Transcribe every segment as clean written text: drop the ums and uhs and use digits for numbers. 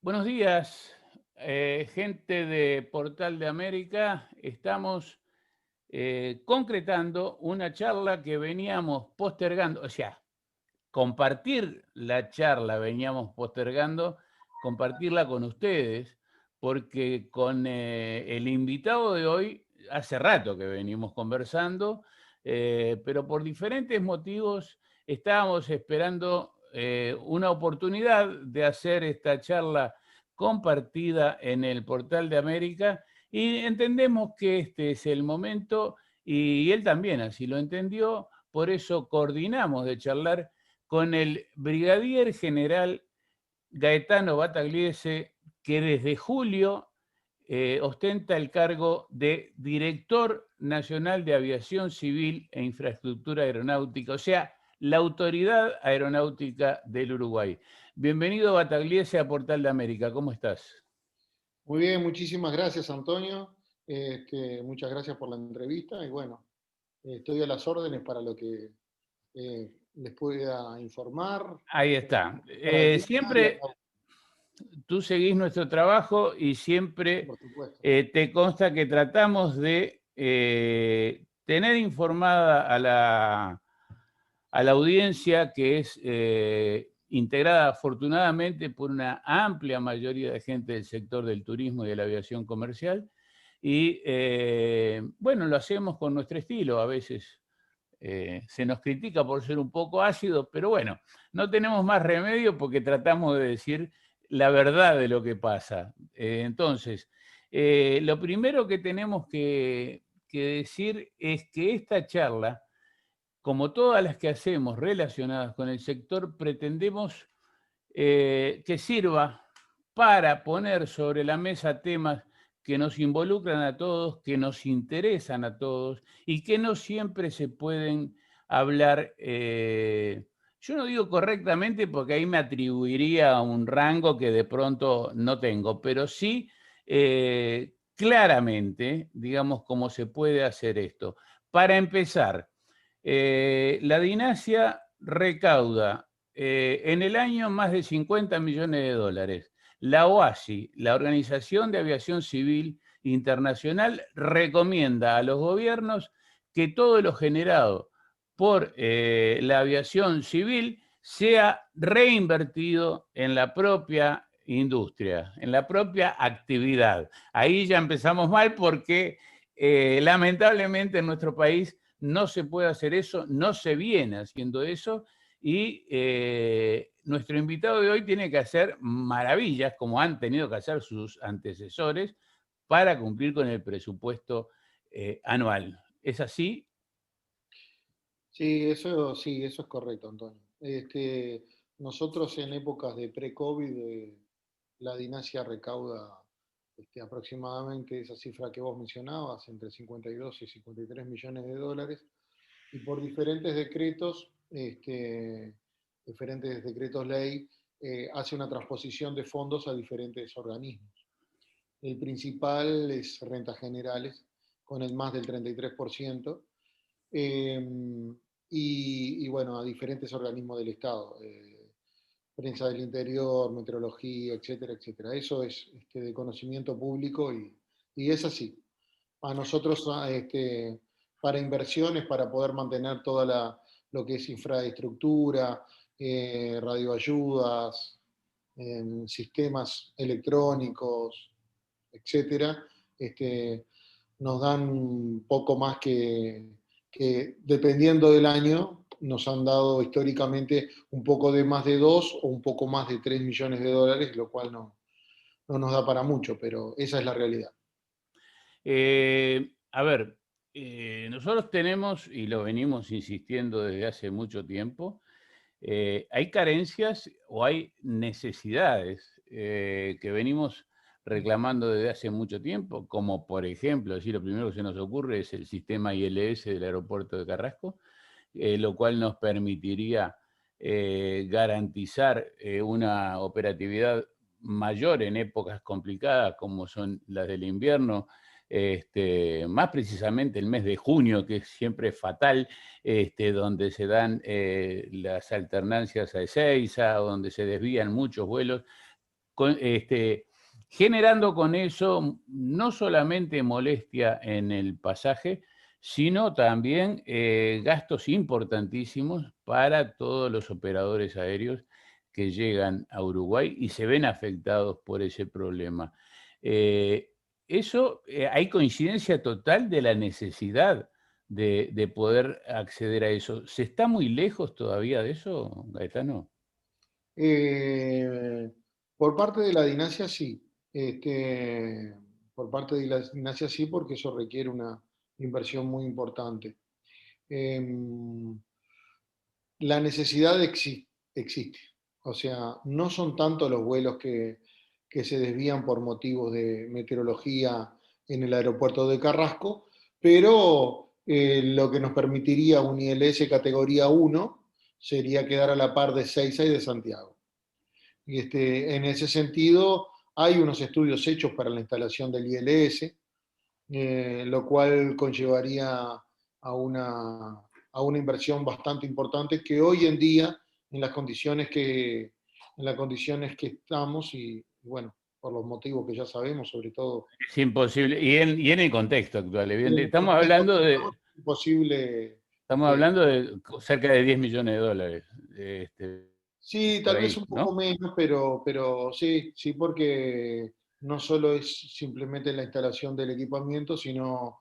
Buenos días, gente de Portal de América. Estamos concretando una charla que veníamos postergando, o sea, compartir la charla veníamos postergando, compartirla con ustedes, porque con el invitado de hoy hace rato que venimos conversando, pero por diferentes motivos estábamos esperando una oportunidad de hacer esta charla compartida en el Portal de América y entendemos que este es el momento y él también así lo entendió, por eso coordinamos de charlar con el brigadier general Gaetano Battagliese, que desde julio ostenta el cargo de director nacional de aviación civil e infraestructura aeronáutica, o sea, la autoridad aeronáutica del Uruguay. Bienvenido Battagliese a Portal de América, ¿cómo estás? Muy bien, muchísimas gracias, Antonio. Muchas gracias por la entrevista y bueno, estoy a las órdenes para lo que les pueda informar, Ahí está. para el tema y Siempre tú seguís nuestro trabajo y siempre por supuesto. te consta que tratamos de tener informada a la audiencia que es integrada afortunadamente por una amplia mayoría de gente del sector del turismo y de la aviación comercial. Y bueno, lo hacemos con nuestro estilo, a veces se nos critica por ser un poco ácido, pero bueno, no tenemos más remedio porque tratamos de decir la verdad de lo que pasa. Entonces, lo primero que tenemos que decir es que esta charla, como todas las que hacemos relacionadas con el sector, pretendemos que sirva para poner sobre la mesa temas que nos involucran a todos, que nos interesan a todos y que no siempre se pueden hablar. Yo no digo correctamente porque ahí me atribuiría un rango que de pronto no tengo, pero sí claramente, digamos, cómo se puede hacer esto. Para empezar, la Dinasia recauda en el año más de 50 millones de dólares. La OASI, la Organización de Aviación Civil Internacional, recomienda a los gobiernos que todo lo generado por la aviación civil sea reinvertido en la propia industria, en la propia actividad. Ahí ya empezamos mal porque lamentablemente en nuestro país no se puede hacer eso, no se viene haciendo eso y nuestro invitado de hoy tiene que hacer maravillas, como han tenido que hacer sus antecesores, para cumplir con el presupuesto anual. ¿Es así? Sí, eso es correcto, Antonio. Nosotros en épocas de pre-COVID, la Dinasia recauda aproximadamente esa cifra que vos mencionabas, entre 52 y 53 millones de dólares, y por diferentes decretos ley, hace una transposición de fondos a diferentes organismos. El principal es Rentas Generales, con el más del 33%, eh, y bueno, a diferentes organismos del Estado, Prensa del Interior, Meteorología, etcétera, etcétera. Eso es de conocimiento público y es así. A nosotros, para inversiones, para poder mantener lo que es infraestructura, radioayudas, sistemas electrónicos, etcétera, nos dan un poco más que, dependiendo del año, nos han dado históricamente un poco de más de 2 o un poco más de 3 millones de dólares, lo cual no nos da para mucho, pero esa es la realidad. A ver, nosotros tenemos, y lo venimos insistiendo desde hace mucho tiempo, hay carencias o hay necesidades que venimos reclamando desde hace mucho tiempo, como por ejemplo, decir, lo primero que se nos ocurre es el sistema ILS del aeropuerto de Carrasco, lo cual nos permitiría garantizar una operatividad mayor en épocas complicadas como son las del invierno, más precisamente el mes de junio, que es siempre fatal, donde se dan las alternancias a Ezeiza, donde se desvían muchos vuelos. generando con eso no solamente molestia en el pasaje, sino también gastos importantísimos para todos los operadores aéreos que llegan a Uruguay y se ven afectados por ese problema. Hay coincidencia total de la necesidad de poder acceder a eso. ¿Se está muy lejos todavía de eso, Gaetano? Por parte de la dinastía sí. Por parte de la dinastía sí, porque eso requiere una inversión muy importante. La necesidad existe. O sea, no son tantos los vuelos que se desvían por motivos de meteorología en el aeropuerto de Carrasco, pero lo que nos permitiría un ILS categoría 1 sería quedar a la par de Seiza y de Santiago. Y en ese sentido, hay unos estudios hechos para la instalación del ILS, lo cual conllevaría a una inversión bastante importante que hoy en día, en las condiciones en las condiciones que estamos, y bueno, por los motivos que ya sabemos, sobre todo. Es imposible, y en el contexto actual, evidentemente. Imposible. Estamos hablando de cerca de 10 millones de dólares. Sí, Por tal vez ahí, un poco ¿no? menos, pero sí, sí, porque no solo es simplemente la instalación del equipamiento, sino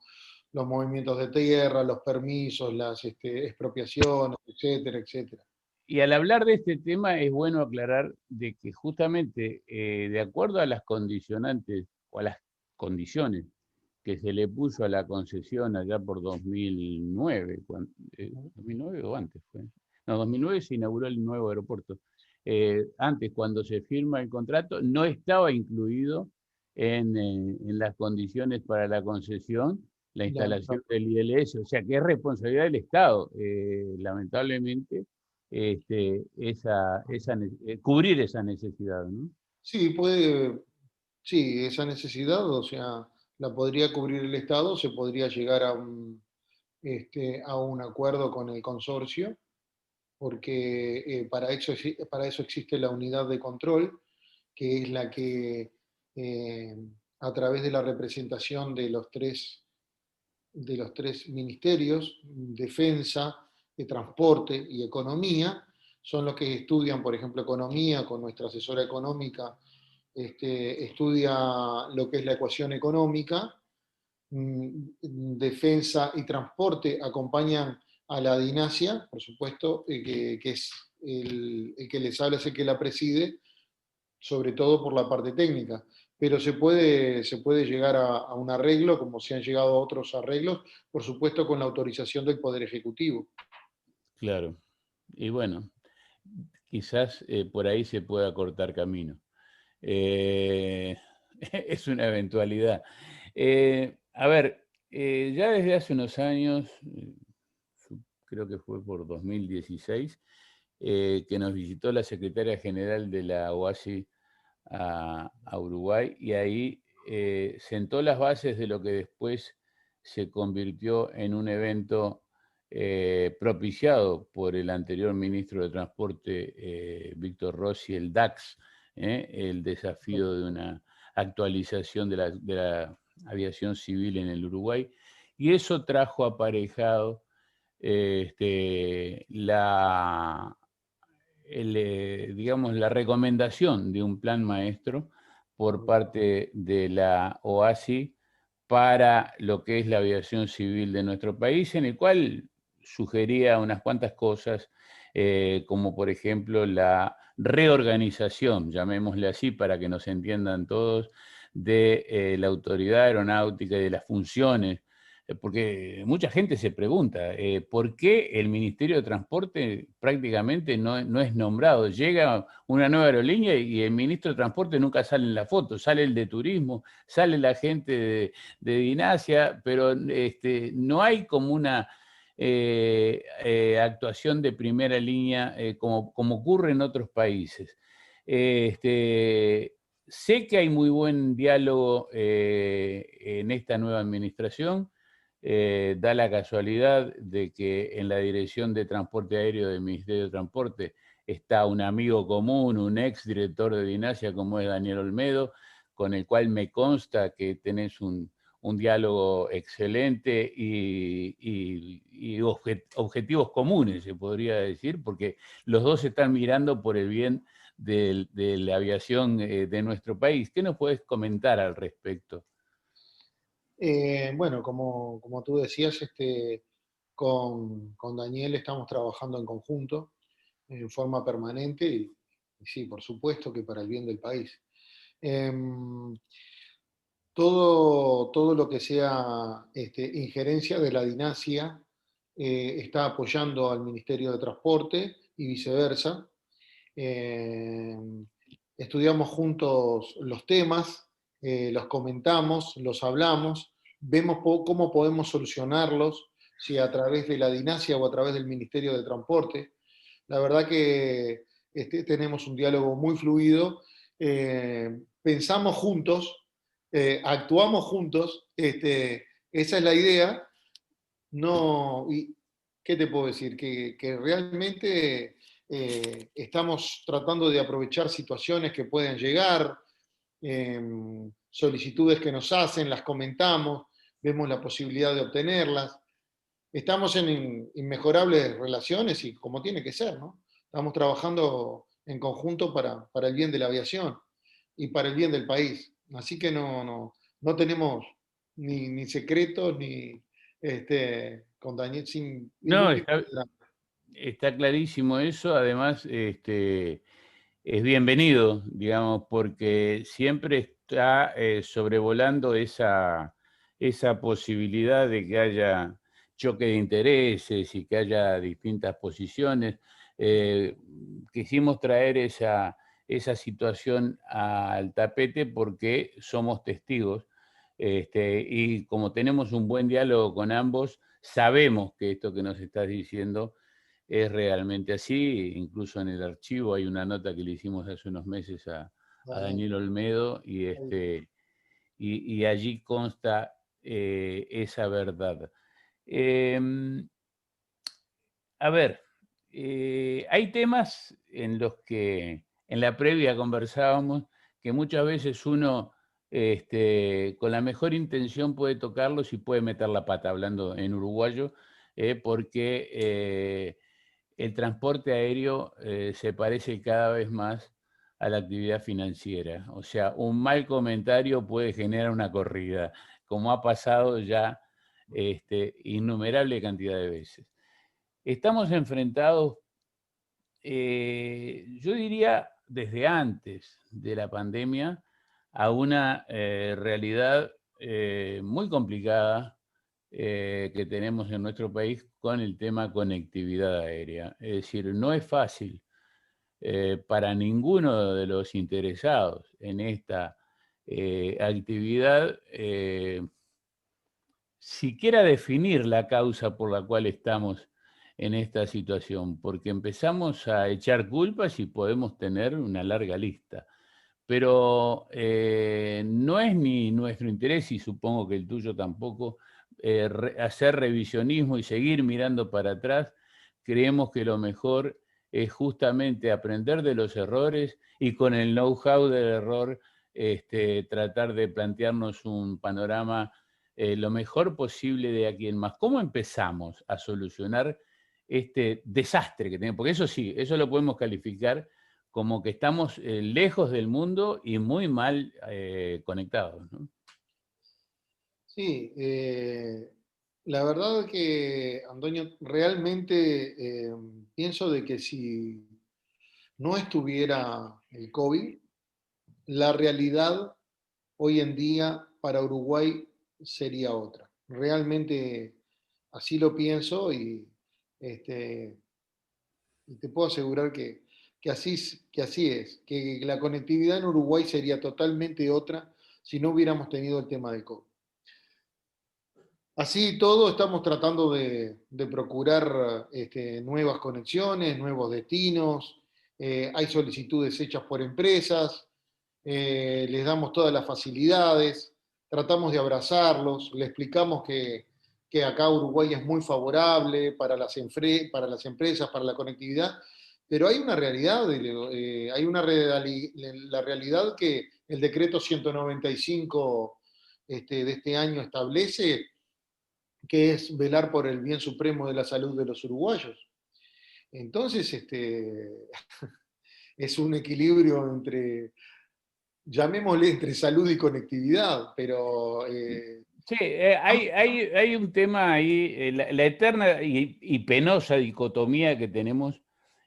los movimientos de tierra, los permisos, las expropiaciones, etcétera, etcétera. Y al hablar de este tema es bueno aclarar de que justamente de acuerdo a las condicionantes o a las condiciones que se le puso a la concesión allá por 2009, 2009 o antes fue. No, 2009 se inauguró el nuevo aeropuerto. Antes, cuando se firma el contrato, no estaba incluido en las condiciones para la concesión la instalación del ILS, o sea que es responsabilidad del Estado, lamentablemente, cubrir esa necesidad, ¿no? Sí, sí, esa necesidad, o sea, la podría cubrir el Estado, se podría llegar a un acuerdo con el consorcio, porque para eso existe la unidad de control, que es la que, a través de la representación de los tres ministerios, Defensa, de Transporte y Economía, son los que estudian, por ejemplo, economía, con nuestra asesora económica, estudia lo que es la ecuación económica. Defensa y Transporte acompañan a la DINASIA, por supuesto, que es el que les habla, es el que la preside, sobre todo por la parte técnica. Pero se puede llegar a un arreglo, como se han llegado a otros arreglos, por supuesto con la autorización del Poder Ejecutivo. Claro. Y bueno, quizás por ahí se pueda cortar camino. Es una eventualidad. A ver, ya desde hace unos años, creo que fue por 2016, que nos visitó la secretaria general de la OASI a Uruguay y ahí sentó las bases de lo que después se convirtió en un evento propiciado por el anterior ministro de Transporte, Víctor Rossi, el DAX, el desafío de una actualización de la aviación civil en el Uruguay, y eso trajo aparejado digamos, la recomendación de un plan maestro por parte de la OASI para lo que es la aviación civil de nuestro país, en el cual sugería unas cuantas cosas, como por ejemplo la reorganización, llamémosle así para que nos entiendan todos, de la autoridad aeronáutica y de las funciones, porque mucha gente se pregunta, ¿por qué el Ministerio de Transporte prácticamente no es nombrado? Llega una nueva aerolínea y el ministro de Transporte nunca sale en la foto, sale el de Turismo, sale la gente de Dinasia, pero no hay como una actuación de primera línea como ocurre en otros países. Sé que hay muy buen diálogo en esta nueva administración. Da la casualidad de que en la Dirección de Transporte Aéreo del Ministerio de Transporte está un amigo común, un ex director de Dinasia como es Daniel Olmedo, con el cual me consta que tenés un diálogo excelente y objetivos comunes, se podría decir, porque los dos están mirando por el bien de la aviación de nuestro país. ¿Qué nos puedes comentar al respecto? Bueno, como tú decías, con Daniel estamos trabajando en conjunto, en forma permanente, y sí, por supuesto que para el bien del país. Em, todo lo que sea injerencia de la dinasia está apoyando al Ministerio de Transporte y viceversa. Estudiamos juntos los temas, los comentamos, los hablamos, vemos cómo podemos solucionarlos, si a través de la dinasia o a través del Ministerio de Transporte. La verdad que tenemos un diálogo muy fluido, pensamos juntos, actuamos juntos, esa es la idea. No, y, ¿qué te puedo decir? Que realmente estamos tratando de aprovechar situaciones que pueden llegar, eh, solicitudes que nos hacen, las comentamos, vemos la posibilidad de obtenerlas. Estamos en inmejorables relaciones y como tiene que ser, ¿no? Estamos trabajando en conjunto para el bien de la aviación y para el bien del país. Así que no tenemos ni secretos, ni con Daniel, sin No, ningún tipo de drama. está clarísimo eso. Además, es bienvenido, digamos, porque siempre está sobrevolando esa posibilidad de que haya choque de intereses y que haya distintas posiciones. Eh, Quisimos traer esa situación al tapete porque somos testigos, y como tenemos un buen diálogo con ambos, sabemos que esto que nos estás diciendo es realmente así. Incluso en el archivo hay una nota que le hicimos hace unos meses a Daniel. Daniel Olmedo y allí consta esa verdad. Eh, a ver, hay temas en los que en la previa conversábamos que muchas veces uno con la mejor intención puede tocarlos y puede meter la pata, hablando en uruguayo, porque el transporte aéreo se parece cada vez más a la actividad financiera. O sea, un mal comentario puede generar una corrida, como ha pasado ya innumerable cantidad de veces. Estamos enfrentados, yo diría, desde antes de la pandemia, a una realidad muy complicada que tenemos en nuestro país con el tema conectividad aérea. Es decir, no es fácil para ninguno de los interesados en esta actividad siquiera definir la causa por la cual estamos en esta situación, porque empezamos a echar culpas y podemos tener una larga lista. Pero no es ni nuestro interés, y supongo que el tuyo tampoco, hacer revisionismo y seguir mirando para atrás. Creemos que lo mejor es justamente aprender de los errores y con el know-how del error tratar de plantearnos un panorama lo mejor posible de aquí en más. ¿Cómo empezamos a solucionar este desastre que tenemos? Porque eso sí, eso lo podemos calificar como que estamos lejos del mundo y muy mal conectados, ¿no? Sí, la verdad que, Antonio, realmente pienso de que si no estuviera el COVID, la realidad hoy en día para Uruguay sería otra. Realmente así lo pienso este, y te puedo asegurar que así es, que la conectividad en Uruguay sería totalmente otra si no hubiéramos tenido el tema del COVID. Así todo, estamos tratando de procurar nuevas conexiones, nuevos destinos. Hay solicitudes hechas por empresas, les damos todas las facilidades, tratamos de abrazarlos, le explicamos que acá Uruguay es muy favorable para las empresas, para la conectividad, Pero hay una realidad, la realidad que el decreto 195 de este año establece, que es velar por el bien supremo de la salud de los uruguayos. Entonces, es un equilibrio entre, llamémosle, entre salud y conectividad, pero... Sí, hay un tema ahí, la eterna y penosa dicotomía que tenemos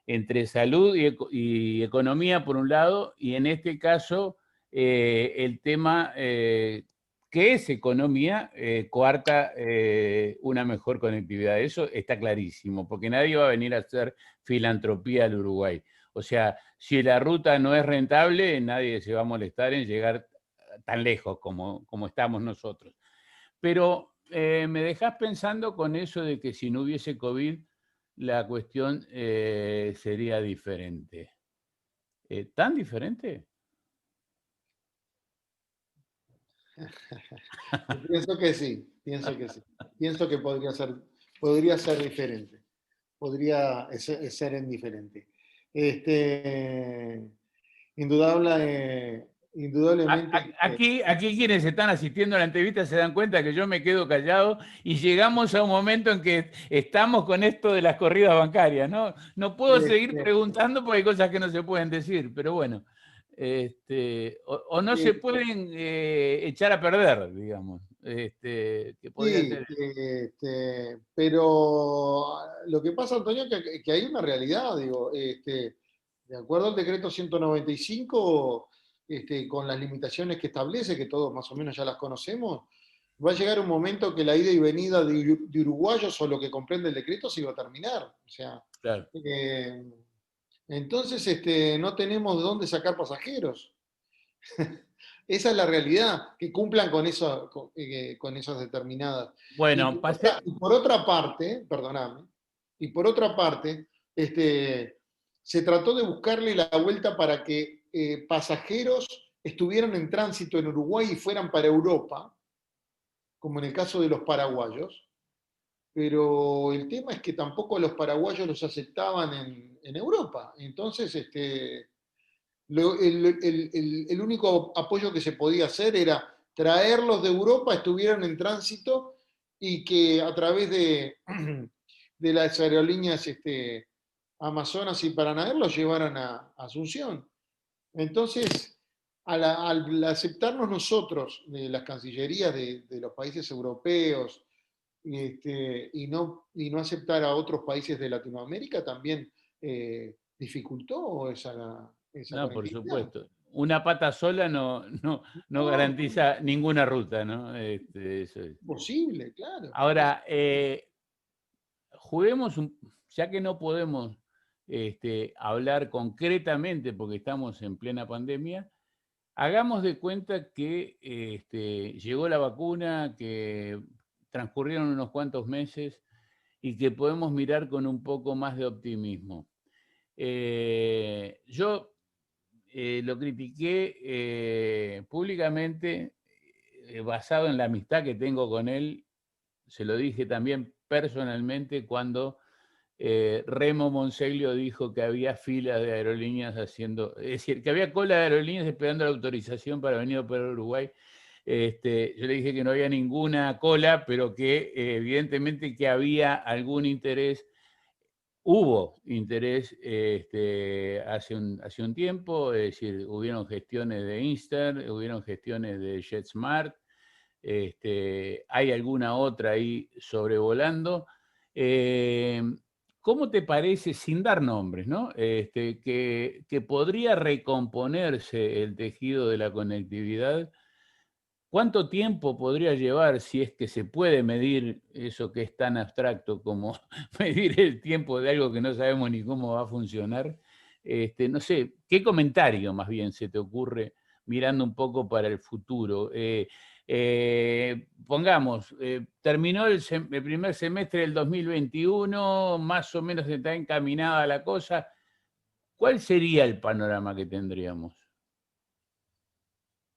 entre salud y economía por un lado, y en este caso el tema que es economía coarta una mejor conectividad. Eso está clarísimo, porque nadie va a venir a hacer filantropía al Uruguay. O sea, si la ruta no es rentable, nadie se va a molestar en llegar tan lejos como estamos nosotros. Pero me dejas pensando con eso de que si no hubiese COVID, la cuestión sería diferente. ¿Tan diferente? Pienso que sí, pienso que sí. Pienso que podría ser diferente, podría ser indiferente. Este, indudablemente, Aquí quienes están asistiendo a la entrevista se dan cuenta que yo me quedo callado y llegamos a un momento en que estamos con esto de las corridas bancarias, ¿no? No puedo seguir este, preguntando porque hay cosas que no se pueden decir, pero bueno, o no se eh, pueden echar a perder, digamos, que podría sí, ser. pero lo que pasa, Antonio, que hay una realidad, digo, de acuerdo al decreto 195, con las limitaciones que establece, que todos más o menos ya las conocemos, va a llegar un momento que la ida y venida de uruguayos o lo que comprende el decreto se iba a terminar. O sea, Claro. eh, entonces no tenemos de dónde sacar pasajeros. Esa es la realidad, que cumplan con esas determinadas. Bueno, pasé. Y por otra parte, perdóname, y por otra parte, se trató de buscarle la vuelta para que pasajeros estuvieran en tránsito en Uruguay y fueran para Europa, como en el caso de los paraguayos, pero el tema es que tampoco los paraguayos los aceptaban en Europa. Entonces, el único apoyo que se podía hacer era traerlos de Europa, estuvieran en tránsito y que a través de las aerolíneas Amazonas y Paranair los llevaran a Asunción. Entonces, al aceptarnos nosotros, de las cancillerías de los países europeos, y no aceptar a otros países de Latinoamérica, también dificultó esa No, por conectividad. supuesto. Una pata sola no No, garantiza ninguna ruta, ¿no? Eso es. imposible, claro. Ahora, juguemos, ya que no podemos hablar concretamente porque estamos en plena pandemia, hagamos de cuenta que llegó la vacuna, que transcurrieron unos cuantos meses y que podemos mirar con un poco más de optimismo. Yo lo critiqué públicamente, basado en la amistad que tengo con él. Se lo dije también personalmente cuando Remo Monseglio dijo que había filas de aerolíneas haciendo, es decir, que había cola de aerolíneas esperando la autorización para venir a operar a Uruguay. Yo le dije que no había ninguna cola, pero que evidentemente que había algún interés. Hubo interés hace un tiempo, es decir, hubieron gestiones de Inster, hubieron gestiones de JetSmart, hay alguna otra ahí sobrevolando. Eh, ¿Cómo te parece, sin dar nombres, ¿no? Que podría recomponerse el tejido de la conectividad? ¿Cuánto tiempo podría llevar, si es que se puede medir eso que es tan abstracto como medir el tiempo de algo que no sabemos ni cómo va a funcionar? No sé, ¿qué comentario más bien se te ocurre mirando un poco para el futuro? Pongamos, terminó el primer semestre del 2021, más o menos está encaminada la cosa. ¿Cuál sería el panorama que tendríamos?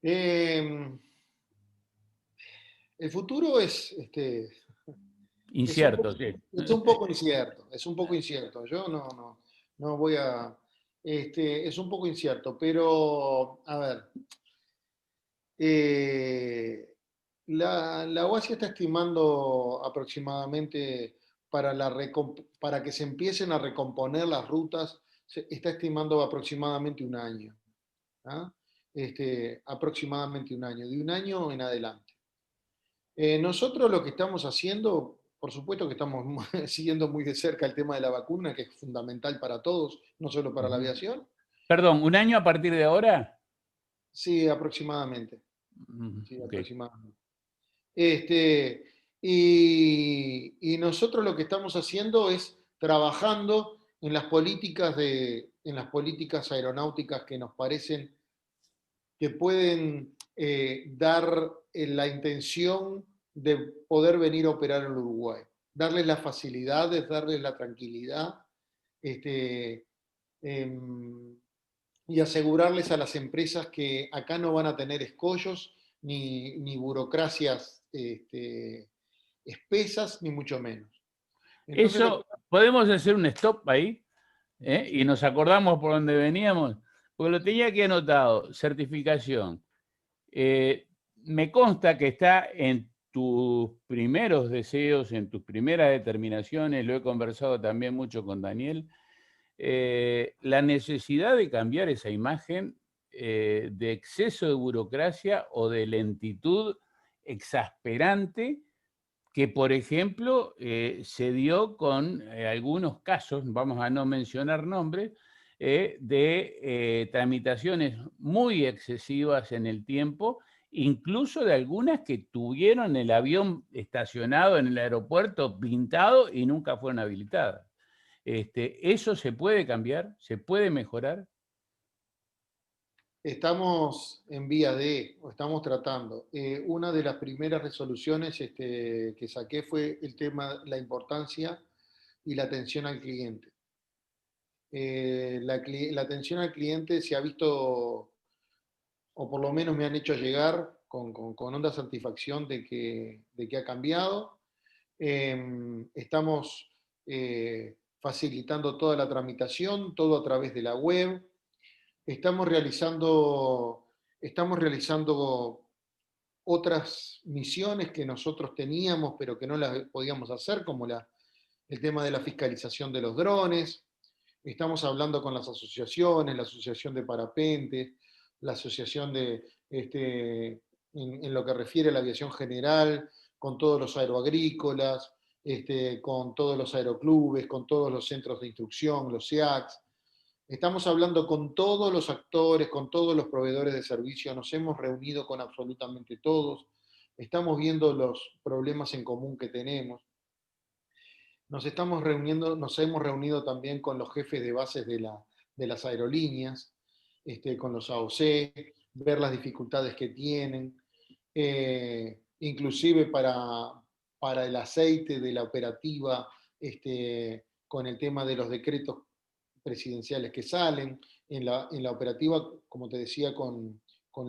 Eh, el futuro Incierto, sí. es un poco incierto, es un poco incierto. Yo no, no, No voy a... es un poco incierto, pero a ver, la OASI está estimando aproximadamente para que se empiecen a recomponer las rutas, está estimando aproximadamente un año. ¿Ah? Aproximadamente un año, de un año en adelante. Nosotros lo que estamos haciendo, por supuesto que estamos siguiendo muy de cerca el tema de la vacuna, que es fundamental para todos, no solo para la Ujú. aviación. Perdón, ¿un año a partir de ahora? Sí, aproximadamente. Ujú, Sí, ok. aproximadamente. Y nosotros lo que estamos haciendo es trabajando en las políticas aeronáuticas que nos parecen que pueden dar la intención de poder venir a operar en Uruguay. Darles las facilidades, darles la tranquilidad, este, em, y asegurarles a las empresas que acá no van a tener escollos ni burocracias espesas, ni mucho menos. Entonces, Eso, podemos hacer un stop ahí, ¿eh? Y nos acordamos por dónde veníamos, porque lo tenía aquí anotado, certificación. Me consta que está en tus primeros deseos, en tus primeras determinaciones, lo he conversado también mucho con Daniel, la necesidad de cambiar esa imagen de exceso de burocracia o de lentitud exasperante que, por ejemplo, se dio con algunos casos, vamos a no mencionar nombres, de tramitaciones muy excesivas en el tiempo, incluso de algunas que tuvieron el avión estacionado en el aeropuerto pintado y nunca fueron habilitadas. ¿Eso se puede cambiar? ¿Se puede mejorar? estamos en vía de, o estamos tratando. Una de las primeras resoluciones que saqué fue el tema, la importancia y la atención al cliente. La atención al cliente se ha visto, o por lo menos me han hecho llegar con honda satisfacción de que ha cambiado. Estamos facilitando toda la tramitación, todo a través de la web. Estamos realizando otras misiones que nosotros teníamos, pero que no las podíamos hacer, como el tema de la fiscalización de los drones. Estamos hablando con las asociaciones, la Asociación de Parapentes, la Asociación en lo que refiere a la aviación general, con todos los aeroagrícolas, con todos los aeroclubes, con todos los centros de instrucción, los SEACs. Estamos hablando con todos los actores, con todos los proveedores de servicio, nos hemos reunido con absolutamente todos, estamos viendo los problemas en común que tenemos. Nos hemos reunido también con los jefes de bases de las aerolíneas, con los AOC, ver las dificultades que tienen, inclusive para el aceite de la operativa, con el tema de los decretos presidenciales que salen, en la operativa, como te decía, con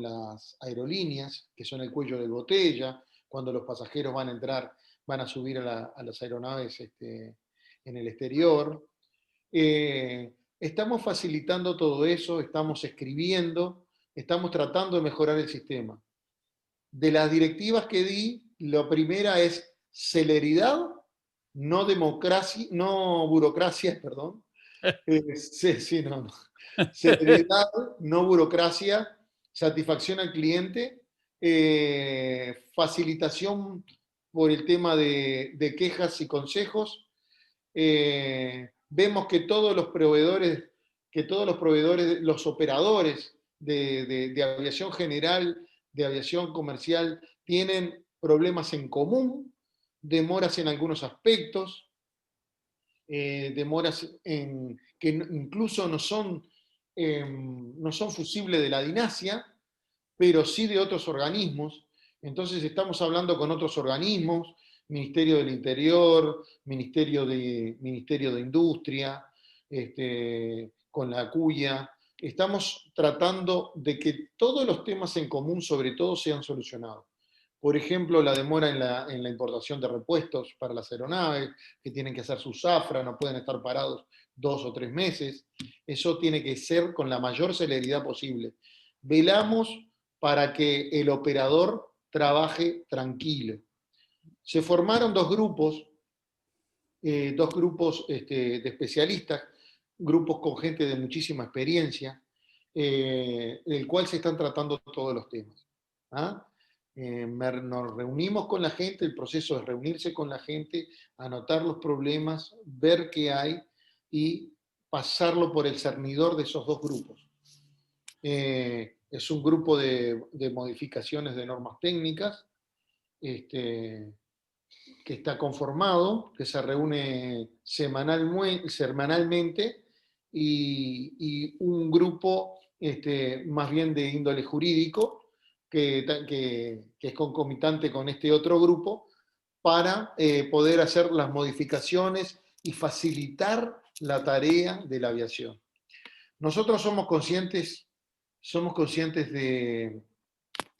las aerolíneas, que son el cuello de botella, cuando los pasajeros van a entrar, van a subir a las aeronaves en el exterior. Estamos facilitando todo eso, estamos escribiendo, estamos tratando de mejorar el sistema. De las directivas que di, la primera es celeridad, no democracia, no burocracia, perdón. Sí, sí, no, no. Celeridad, no burocracia, satisfacción al cliente, facilitación por el tema de quejas y consejos. Vemos que todos los proveedores, los operadores de aviación general, de aviación comercial, tienen problemas en común, demoras en algunos aspectos, demoras que incluso no son fusibles de la DINASIA, pero sí de otros organismos. Entonces estamos hablando con otros organismos, Ministerio del Interior, Ministerio de Industria, con la CUYA. Estamos tratando de que todos los temas en común, sobre todo, sean solucionados. Por ejemplo, la demora en la importación de repuestos para las aeronaves, que tienen que hacer su zafra, no pueden estar parados 2 o 3 meses. Eso tiene que ser con la mayor celeridad posible. Velamos para que el operador trabaje tranquilo. Se formaron dos grupos de especialistas, grupos con gente de muchísima experiencia, el cual se están tratando todos los temas. ¿Ah? Nos reunimos con la gente, el proceso es reunirse con la gente, anotar los problemas, ver qué hay y pasarlo por el cernidor de esos dos grupos. Es un grupo de modificaciones de normas técnicas, que está conformado, que se reúne semanalmente, y un grupo más bien de índole jurídico, que es concomitante con este otro grupo, para poder hacer las modificaciones y facilitar la tarea de la aviación. Nosotros somos conscientes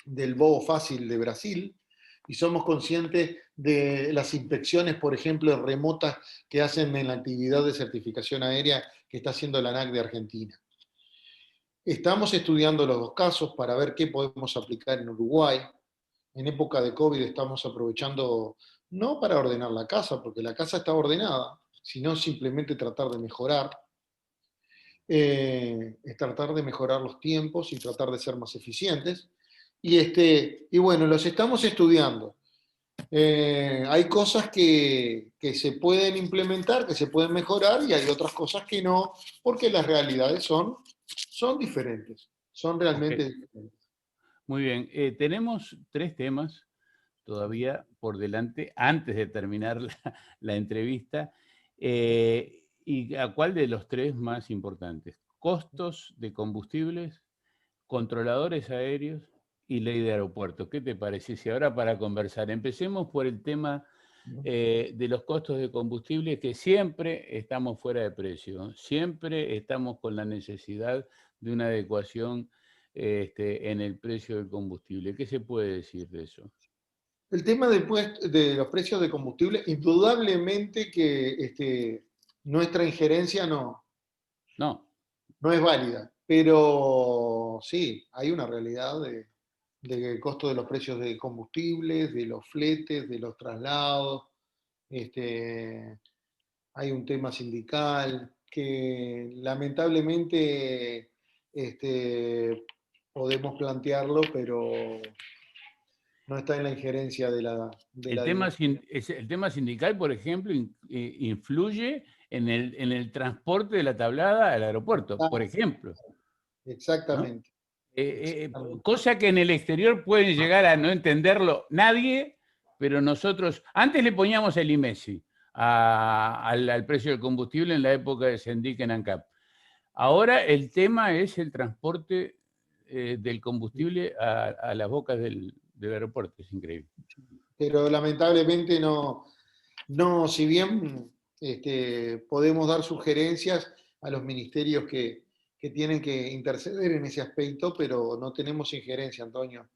del bobo fácil de Brasil, y somos conscientes de las inspecciones, por ejemplo, remotas que hacen en la actividad de certificación aérea que está haciendo la ANAC de Argentina. Estamos estudiando los dos casos para ver qué podemos aplicar en Uruguay. En época de COVID estamos aprovechando, no para ordenar la casa, porque la casa está ordenada, sino simplemente tratar de mejorar. Es tratar de mejorar los tiempos y tratar de ser más eficientes. Y bueno, los estamos estudiando. Hay cosas que se pueden implementar, que se pueden mejorar, y hay otras cosas que no, porque las realidades son diferentes, son realmente Ok, diferentes. muy bien. Tenemos 3 temas todavía por delante antes de terminar la entrevista. ¿Y a cuál de los 3 más importantes? Costos de combustibles, controladores aéreos y ley de aeropuertos. ¿Qué te parece? Si ahora para conversar, empecemos por el tema de los costos de combustible, que siempre estamos fuera de precio, siempre estamos con la necesidad de una adecuación en el precio del combustible. ¿Qué se puede decir de eso? El tema de los precios de combustible, indudablemente que nuestra injerencia No, no es válida, pero sí, hay una realidad de costo de los precios de combustibles, de los fletes, de los traslados. Hay un tema sindical que lamentablemente podemos plantearlo, pero no está en la injerencia de la dirección. el tema sindical, por ejemplo, influye en el transporte de la tablada al aeropuerto, por ejemplo, ¿no? Exactamente. Exactamente. Cosa que en el exterior pueden llegar a no entenderlo nadie, pero nosotros, antes le poníamos el IMESI al precio del combustible en la época de Sendic en ANCAP. Ahora el tema es el transporte del combustible a las bocas del aeropuerto, es increíble. Pero lamentablemente no, si bien podemos dar sugerencias a los ministerios que tienen que interceder en ese aspecto, pero no tenemos injerencia, Antonio, en el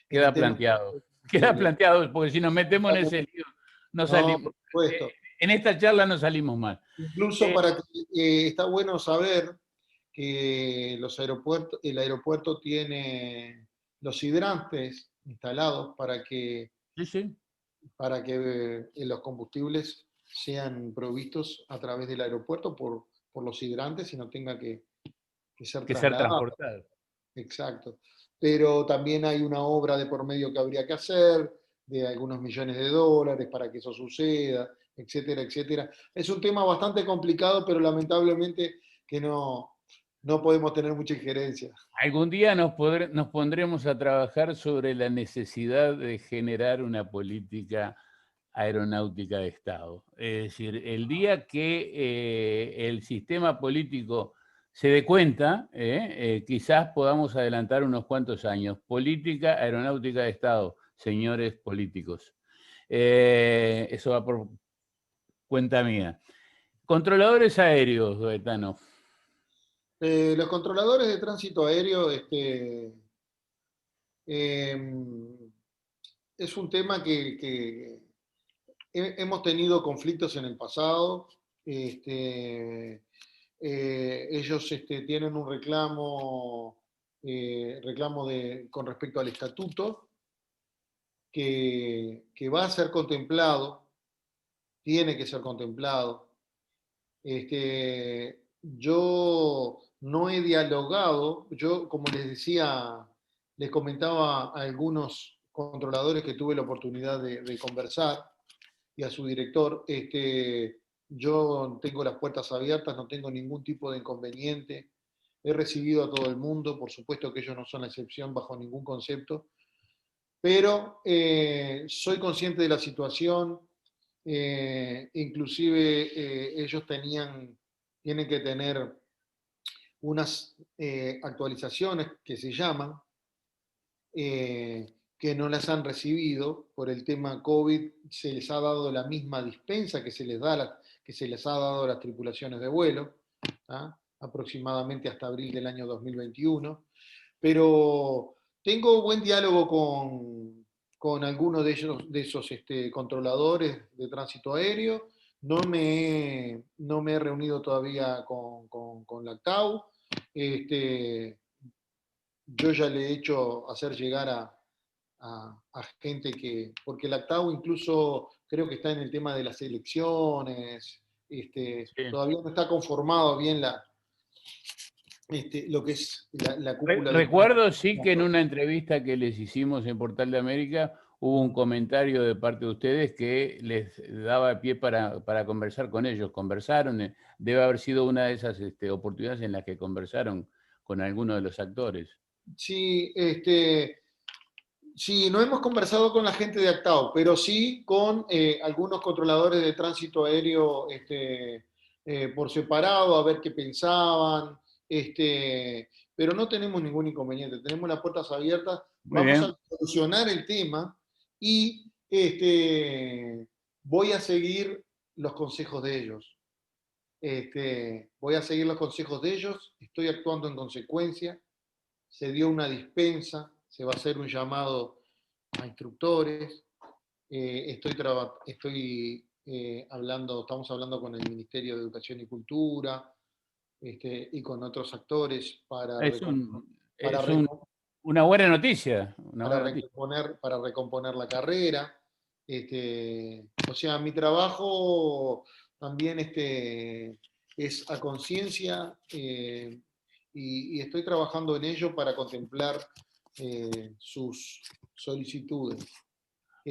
Queda tema planteado, de queda combustible. planteado, porque si nos metemos en ese lío, no No, salimos. por supuesto. En esta charla no salimos mal. Incluso Eh, para que está bueno saber que el aeropuerto tiene los hidrantes instalados sí, sí, para que los combustibles sean provistos a través del aeropuerto por los hidrantes y no tenga que ser que ser trasladado. transportado. Exacto. Pero también hay una obra de por medio que habría que hacer, de algunos millones de dólares para que eso suceda, etcétera, etcétera. Es un tema bastante complicado, pero lamentablemente que no podemos tener mucha injerencia. Algún día nos pondremos a trabajar sobre la necesidad de generar una política aeronáutica de Estado. Es decir, el día que el sistema político se dé cuenta, quizás podamos adelantar unos cuantos años. Política aeronáutica de Estado, señores políticos. Eso va por cuenta mía. Controladores aéreos, Gaetano. Los controladores de tránsito aéreo es un tema que hemos tenido conflictos en el pasado. ellos tienen un reclamo, con respecto al estatuto que va a ser contemplado, tiene que ser contemplado. Yo no he dialogado, yo como les decía, les comentaba a algunos controladores que tuve la oportunidad de conversar y a su director, yo tengo las puertas abiertas, no tengo ningún tipo de inconveniente, he recibido a todo el mundo, por supuesto que ellos no son la excepción bajo ningún concepto, pero soy consciente de la situación, inclusive ellos tienen que tener unas actualizaciones que se llaman, que no las han recibido por el tema COVID, se les ha dado la misma dispensa que se les ha dado a las tripulaciones de vuelo, ¿ah? Aproximadamente hasta abril del año 2021, pero tengo buen diálogo con algunos de esos controladores de tránsito aéreo. No me he reunido todavía con la CTAU. Yo ya le he hecho hacer llegar a gente porque la CTAU incluso creo que está en el tema de las elecciones, Sí. todavía no está conformado bien lo que es la cúpula del... Recuerdo sí que en una entrevista que les hicimos en Portal de América hubo un comentario de parte de ustedes que les daba pie para conversar con ellos. Conversaron, debe haber sido una de esas oportunidades en las que conversaron con alguno de los actores. Sí, sí, no hemos conversado con la gente de Actao, pero sí con algunos controladores de tránsito aéreo por separado, a ver qué pensaban, pero no tenemos ningún inconveniente, tenemos las puertas abiertas, Muy vamos bien. a solucionar el tema y voy a seguir los consejos de ellos. Voy a seguir los consejos de ellos, estoy actuando en consecuencia, se dio una dispensa, se va a hacer un llamado a instructores, estamos hablando con el Ministerio de Educación y Cultura y con otros actores Es, para, es una buena noticia, una buena noticia. para recomponer la carrera. O sea, mi trabajo también es a conciencia y estoy trabajando en ello para contemplar sus solicitudes.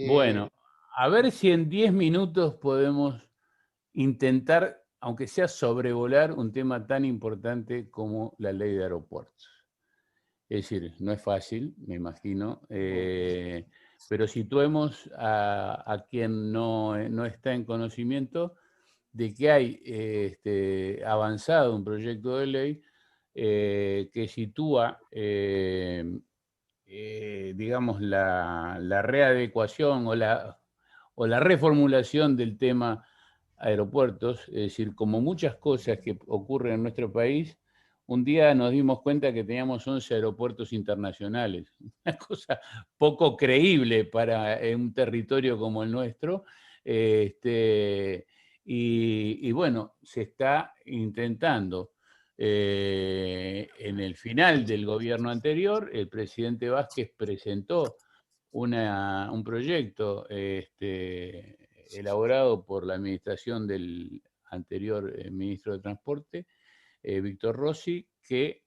Bueno, a ver si en 10 minutos podemos intentar, aunque sea sobrevolar un tema tan importante como la ley de aeropuertos. Es decir, no es fácil, me imagino, pero situemos a quien no está en conocimiento de que hay avanzado un proyecto de ley que sitúa, digamos, la readecuación o la reformulación del tema aeropuertos, es decir, como muchas cosas que ocurren en nuestro país, un día nos dimos cuenta que teníamos 11 aeropuertos internacionales, una cosa poco creíble para un territorio como el nuestro, y bueno, se está intentando. En el final del gobierno anterior, el presidente Vázquez presentó un proyecto elaborado por la administración del anterior ministro de Transporte, Víctor Rossi, que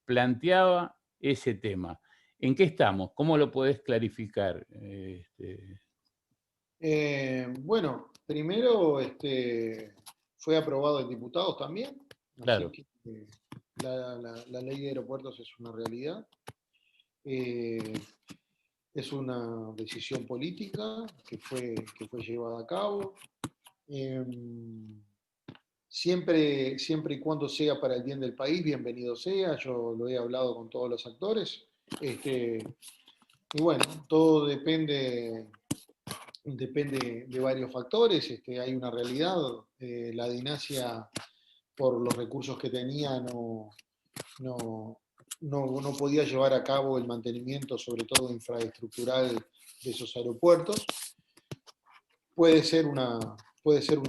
planteaba ese tema. ¿En qué estamos? ¿Cómo lo podés clarificar? Bueno, primero fue aprobado en diputados también, así Claro. que la ley de aeropuertos es una realidad. Es una decisión política que fue llevada a cabo. Siempre y cuando sea para el bien del país, bienvenido sea. Yo lo he hablado con todos los actores. Y bueno, todo depende de varios factores. Hay una realidad. La Dinasia, por los recursos que tenía, no podía llevar a cabo el mantenimiento, sobre todo infraestructural, de esos aeropuertos. Puede ser una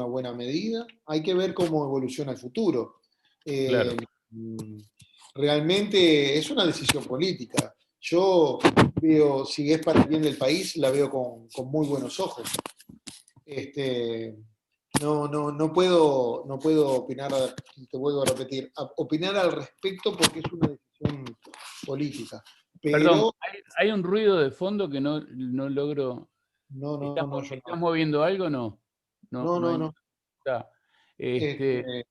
buena medida. Hay que ver cómo evoluciona el futuro. Claro. Realmente es una decisión política. Yo veo, si es para el bien del país, la veo con muy buenos ojos. No puedo opinar, te vuelvo a repetir, opinar al respecto porque es una decisión política. Perdón, Pero hay un ruido de fondo que no logro. no, yo ¿Estás no. moviendo algo? No. No, No, no no, hay. no. Está. Este,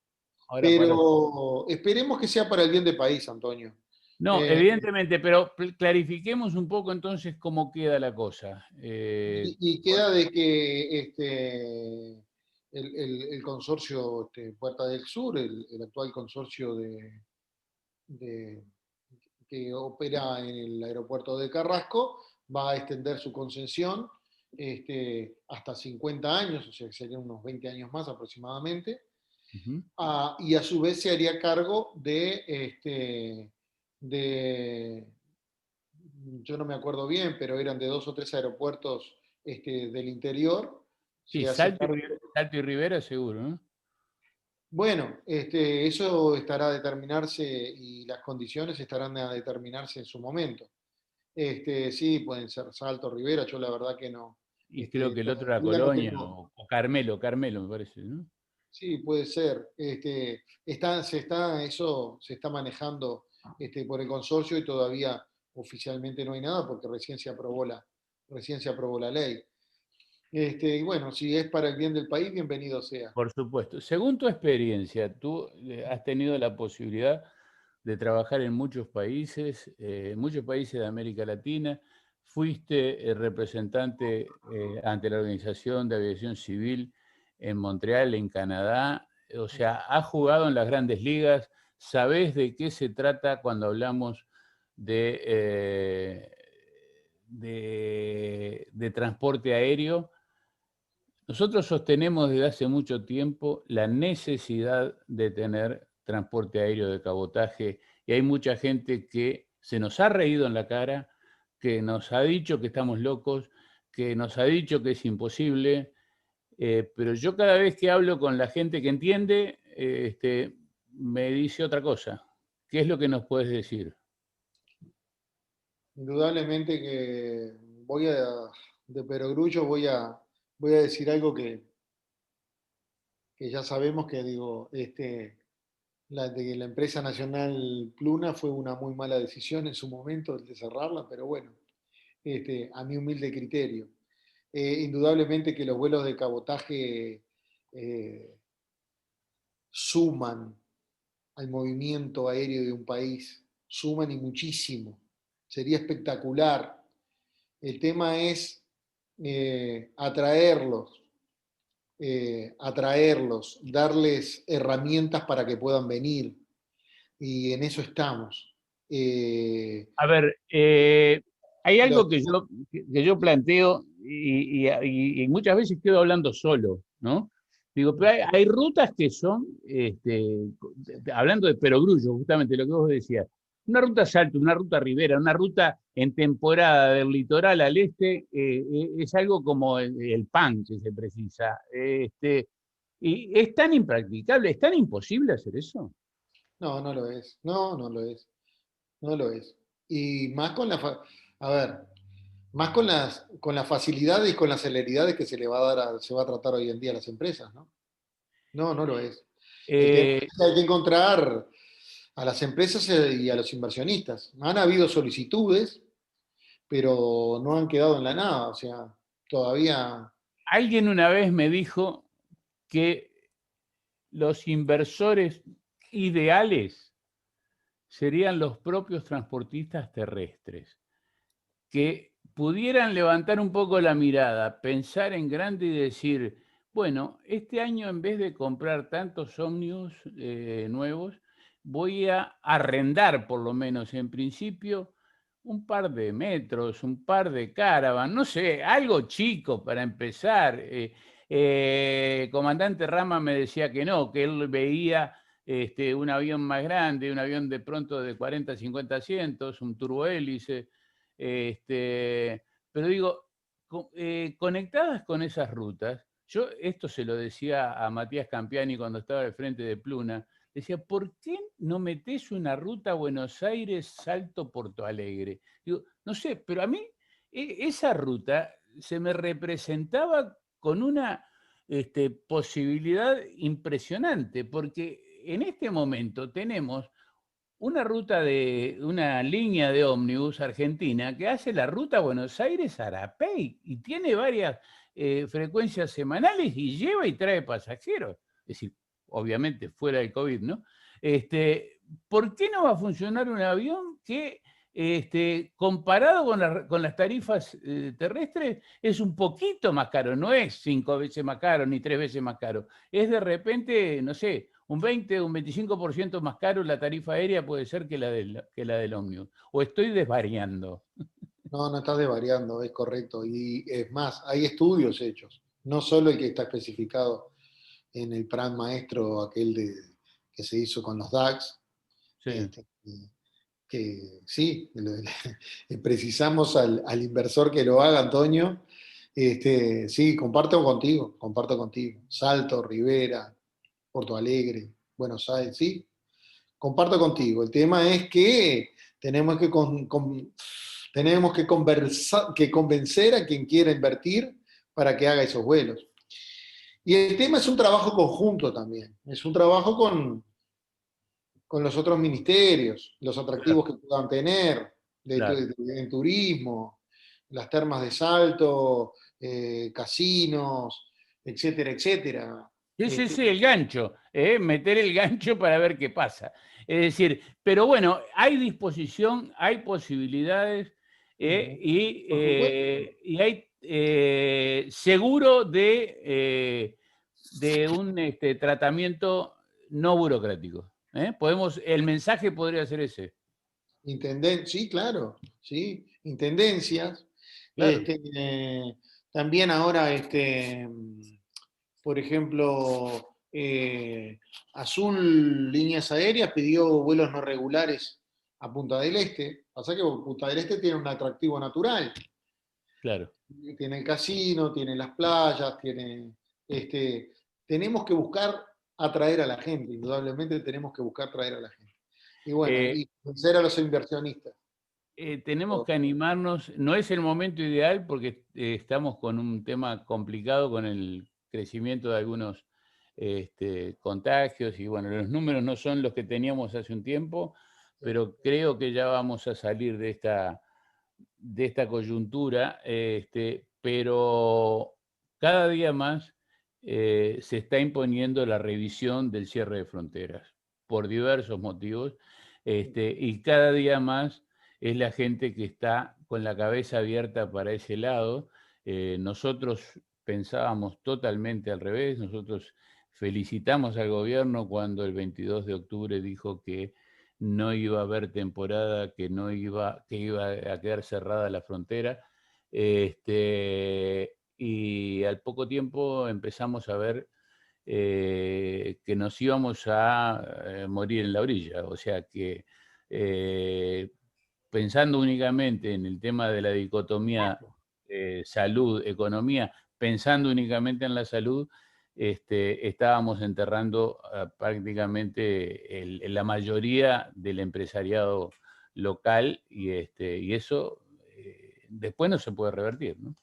Ahora para. pero esperemos que sea para el bien del país, Antonio. No, Eh, evidentemente, pero clarifiquemos un poco entonces cómo queda la cosa. y queda de que el consorcio Puerta del Sur, el actual consorcio de- que opera en el aeropuerto de Carrasco, va a extender su concesión hasta 50 años, o sea, que serían unos 20 años más aproximadamente, Ujú. y a su vez se haría cargo de, yo no me acuerdo bien, pero eran de 2 o 3 aeropuertos del interior. Sí, Se hace cargo. Salto y Rivera seguro, ¿no? Bueno, eso estará a determinarse y las condiciones estarán a determinarse en su momento. Sí, pueden ser Salto, Rivera, yo la verdad que no. Y creo que el otro era Todavía no Colonia tengo. o Carmelo, me parece, ¿no? Sí, puede ser. Eso se está manejando por el consorcio y todavía oficialmente no hay nada porque recién se aprobó la ley. Y bueno, si es para el bien del país, bienvenido sea. Por supuesto. Según tu experiencia, tú has tenido la posibilidad de trabajar en muchos países de América Latina. Fuiste representante ante la Organización de Aviación Civil en Montreal, en Canadá. O sea, has jugado en las grandes ligas. ¿Sabés de qué se trata cuando hablamos de transporte aéreo? Nosotros sostenemos desde hace mucho tiempo la necesidad de tener transporte aéreo de cabotaje y hay mucha gente que se nos ha reído en la cara, que nos ha dicho que estamos locos, que nos ha dicho que es imposible, pero yo cada vez que hablo con la gente que entiende, me dice otra cosa. ¿Qué es lo que nos puedes decir? Indudablemente que de perogrullo voy a decir algo que ya sabemos que digo, de la empresa nacional Pluna fue una muy mala decisión en su momento el de cerrarla, pero bueno, a mi humilde criterio. Indudablemente que los vuelos de cabotaje eh, suman al movimiento aéreo de un país, suman y muchísimo. Sería espectacular. El tema es atraerlos, darles herramientas para que puedan venir. Y en eso estamos. A ver, hay Los, algo que yo planteo y muchas veces quedo hablando solo, ¿no? Digo, pero hay rutas que son, hablando de perogrullo, justamente lo que vos decías, una ruta Salto, una ruta Rivera, una ruta en temporada del litoral al este, es algo como el pan que se precisa. Y es tan impracticable, es tan imposible hacer eso. no, no lo es. No, no lo es. No lo es. Y más con a ver, más con las facilidades y con las celeridades que se le va a dar se va a tratar hoy en día a las empresas, ¿no? No, no lo es. El tema Eh, es que hay que encontrar a las empresas y a los inversionistas. Han habido solicitudes, pero no han quedado en la nada. O sea, todavía. Alguien una vez me dijo que los inversores ideales serían los propios transportistas terrestres, que pudieran levantar un poco la mirada, pensar en grande y decir, bueno, este año en vez de comprar tantos ómnibus nuevos, voy a arrendar por lo menos en principio un par de metros, un par de caravan, no sé, algo chico para empezar. Comandante Rama me decía que no, que él veía un avión más grande, un avión de pronto de 40, 50 asientos, un turbohélice, pero digo, conectadas con esas rutas, yo esto se lo decía a Matías Campiani cuando estaba al frente de Pluna, decía, ¿por qué no metés una ruta Buenos Aires-Salto-Porto Alegre? Digo, no sé, pero a mí esa ruta se me representaba con una posibilidad impresionante, porque en este momento tenemos una ruta una línea de ómnibus argentina que hace la ruta Buenos Aires-Arapey y tiene varias frecuencias semanales y lleva y trae pasajeros. Es decir, obviamente fuera del COVID, ¿no? ¿Por qué no va a funcionar un avión que, comparado con las tarifas terrestres, es un poquito más caro? No es 5 veces más caro ni 3 veces más caro. Es de repente, no sé, un 20 o un 25% más caro la tarifa aérea puede ser que la del ómnibus. ¿O estoy desvariando? No, no estás desvariando, es correcto. Y es más, hay estudios hechos, no solo el que está especificado en el plan maestro, que se hizo con los DAX, Sí. que sí, precisamos al inversor que lo haga, Antonio. Sí, comparto contigo. Salto, Rivera, Porto Alegre, Buenos Aires, sí, comparto contigo. El tema es que tenemos que convencer a quien quiera invertir para que haga esos vuelos. Y el tema es un trabajo conjunto también, es un trabajo con los otros ministerios, los atractivos que puedan tener en turismo, las termas de Salto, casinos, etcétera, etcétera. Sí, el gancho, meter el gancho para ver qué pasa. Es decir, pero bueno, hay disposición, hay posibilidades y hay seguro de un tratamiento no burocrático. El mensaje podría ser ese. Sí, claro, sí, intendencias. Claro. También ahora, por ejemplo, Azul Líneas Aéreas pidió vuelos no regulares a Punta del Este. Pasa que Punta del Este tiene un atractivo natural. Claro. Tiene el casino, tiene las playas, tenemos que buscar atraer a la gente, indudablemente tenemos que buscar atraer a la gente. Y bueno, y convencer a los inversionistas. Tenemos que animarnos, no es el momento ideal porque estamos con un tema complicado con el crecimiento de algunos contagios y bueno, los números no son los que teníamos hace un tiempo, pero creo que ya vamos a salir de esta coyuntura, pero cada día más se está imponiendo la revisión del cierre de fronteras por diversos motivos y cada día más es la gente que está con la cabeza abierta para ese lado. Nosotros pensábamos totalmente al revés, nosotros felicitamos al gobierno cuando el 22 de octubre dijo que no iba a haber temporada, que iba a quedar cerrada la frontera. Y al poco tiempo empezamos a ver que nos íbamos a morir en la orilla. O sea que pensando únicamente en el tema de la dicotomía salud, economía, pensando únicamente en la salud, estábamos enterrando prácticamente la mayoría del empresariado local y eso después no se puede revertir, ¿no?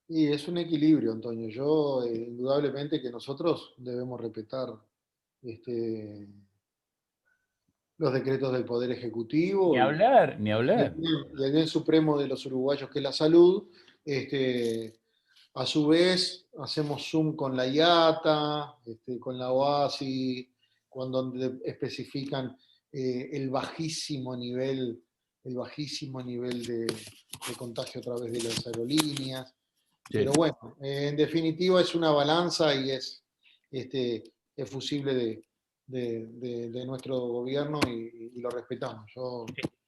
Y es un equilibrio, Antonio. Yo, indudablemente que nosotros debemos respetar los decretos del Poder Ni Ejecutivo hablar, ni y hablar. y el bien supremo de los uruguayos, que es la salud. A su vez, hacemos Zoom con la IATA, con la OASI, cuando especifican el bajísimo nivel de contagio a través de las aerolíneas. Sí. Pero bueno, en definitiva es una balanza y es fusible de nuestro gobierno y lo respetamos.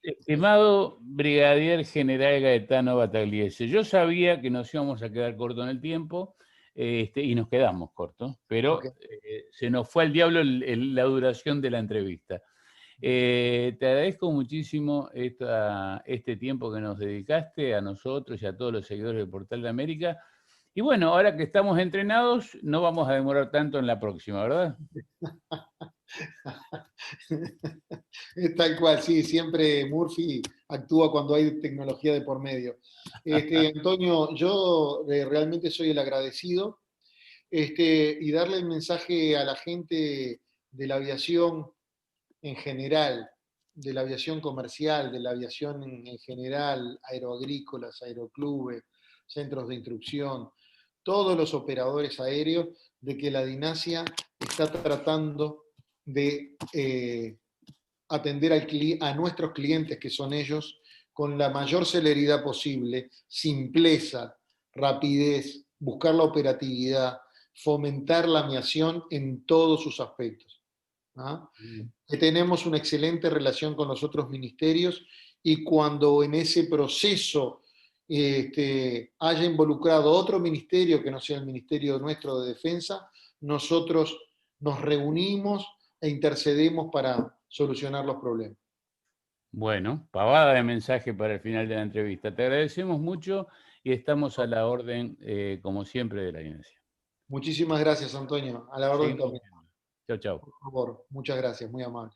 Estimado Brigadier General Gaetano Battagliese, yo sabía que nos íbamos a quedar cortos en el tiempo y nos quedamos cortos, pero Okay. Se nos fue al diablo la duración de la entrevista. Te agradezco muchísimo este tiempo que nos dedicaste a nosotros y a todos los seguidores del Portal de América. Y bueno, ahora que estamos entrenados, no vamos a demorar tanto en la próxima, ¿verdad? Es tal cual, sí, siempre Murphy actúa cuando hay tecnología de por medio. Antonio, yo realmente soy el agradecido, y darle el mensaje a la gente de la aviación en general, de la aviación comercial, de la aviación en general, aeroagrícolas, aeroclubes, centros de instrucción, todos los operadores aéreos, de que la Dinasia está tratando de atender a nuestros clientes, que son ellos, con la mayor celeridad posible, simpleza, rapidez, buscar la operatividad, fomentar la aviación en todos sus aspectos. ¿Ah? Que tenemos una excelente relación con los otros ministerios, y cuando en ese proceso haya involucrado otro ministerio que no sea el ministerio nuestro de defensa, nosotros nos reunimos e intercedemos para solucionar los problemas. Bueno, pavada de mensaje para el final de la entrevista. Te agradecemos mucho y estamos a la orden, como siempre, de la Dinasia. Muchísimas gracias, Antonio. A la orden Seguimos también, viendo. Chau, chau. por favor. Muchas gracias, muy amable.